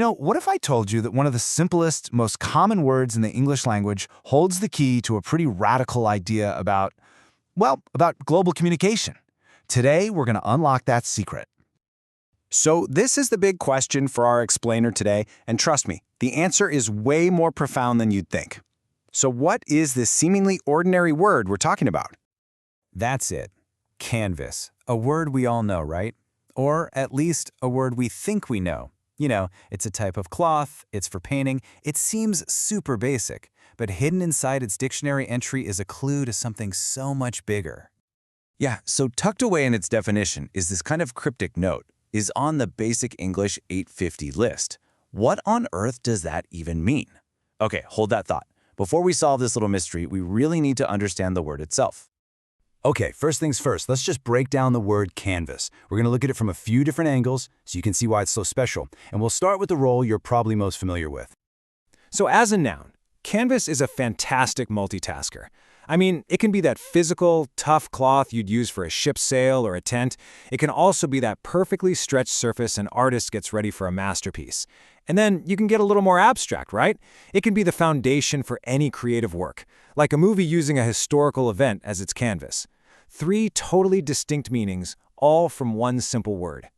What if I told you that one of the simplest, most common words in the English language holds the key to a pretty radical idea about global communication? Today, we're going to unlock that secret. So this is the big question for our explainer today, and trust me, the answer is way more profound than you'd think. So what is this seemingly ordinary word we're talking about? That's it. Canvas. A word we all know, right? Or at least a word we think we know. It's a type of cloth, it's for painting. It seems super basic, but hidden inside its dictionary entry is a clue to something so much bigger. Yeah, so tucked away in its definition is this kind of cryptic note, is on the Basic English 850 list. What on earth does that even mean? Okay, hold that thought. Before we solve this little mystery, we really need to understand the word itself. Okay, first things first, let's just break down the word canvas. We're going to look at it from a few different angles so you can see why it's so special. And we'll start with the role you're probably most familiar with. So as a noun, canvas is a fantastic multitasker. I mean, it can be that physical, tough cloth you'd use for a ship's sail or a tent. It can also be that perfectly stretched surface an artist gets ready for a masterpiece. And then you can get a little more abstract, right? It can be the foundation for any creative work, like a movie using a historical event as its canvas. 3 totally distinct meanings, all from one simple word.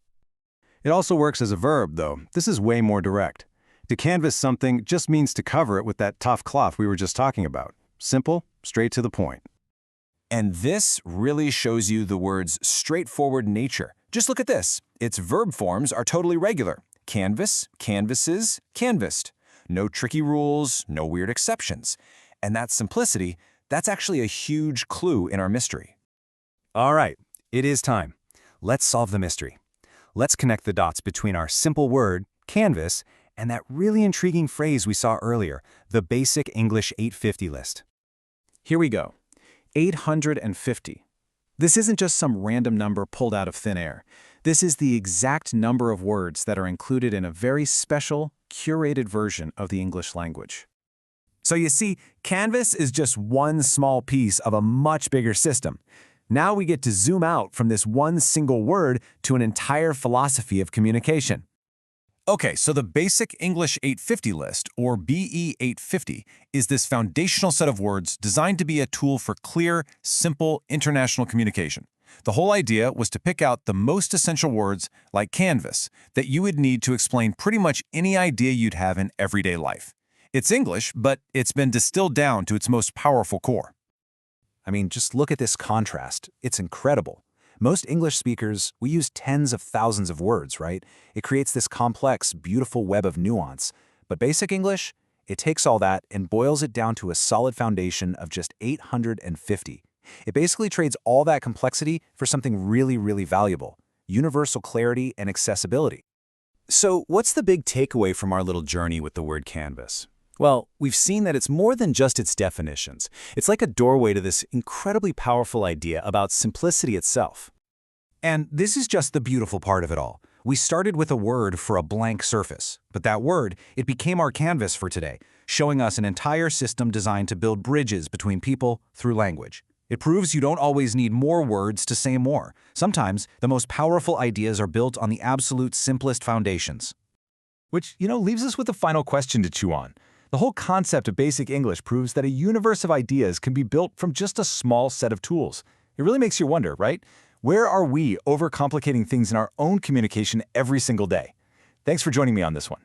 It also works as a verb, though. This is way more direct. To canvas something just means to cover it with that tough cloth we were just talking about. Simple, straight to the point. And this really shows you the word's straightforward nature. Just look at this. Its verb forms are totally regular. Canvas, canvases, canvassed. No tricky rules, no weird exceptions. And that simplicity, that's actually a huge clue in our mystery. All right, it is time. Let's solve the mystery. Let's connect the dots between our simple word, canvas, and that really intriguing phrase we saw earlier, the Basic English 850 list. Here we go. 850. This isn't just some random number pulled out of thin air. This is the exact number of words that are included in a very special, curated version of the English language. So you see, Canvas is just one small piece of a much bigger system. Now we get to zoom out from this one single word to an entire philosophy of communication. Okay, so the Basic English 850 list, or BE 850, is this foundational set of words designed to be a tool for clear, simple international communication. The whole idea was to pick out the most essential words, like canvas, that you would need to explain pretty much any idea you'd have in everyday life. It's English, but it's been distilled down to its most powerful core. I mean, just look at this contrast. It's incredible. Most English speakers, we use tens of thousands of words, right? It creates this complex, beautiful web of nuance. But Basic English, it takes all that and boils it down to a solid foundation of just 850. It basically trades all that complexity for something really, really valuable: universal clarity and accessibility. So what's the big takeaway from our little journey with the word canvas? Well, we've seen that it's more than just its definitions. It's like a doorway to this incredibly powerful idea about simplicity itself. And this is just the beautiful part of it all. We started with a word for a blank surface, but that word, it became our canvas for today, showing us an entire system designed to build bridges between people through language. It proves you don't always need more words to say more. Sometimes, the most powerful ideas are built on the absolute simplest foundations. Which, leaves us with a final question to chew on. The whole concept of Basic English proves that a universe of ideas can be built from just a small set of tools. It really makes you wonder, right? Where are we overcomplicating things in our own communication every single day? Thanks for joining me on this one.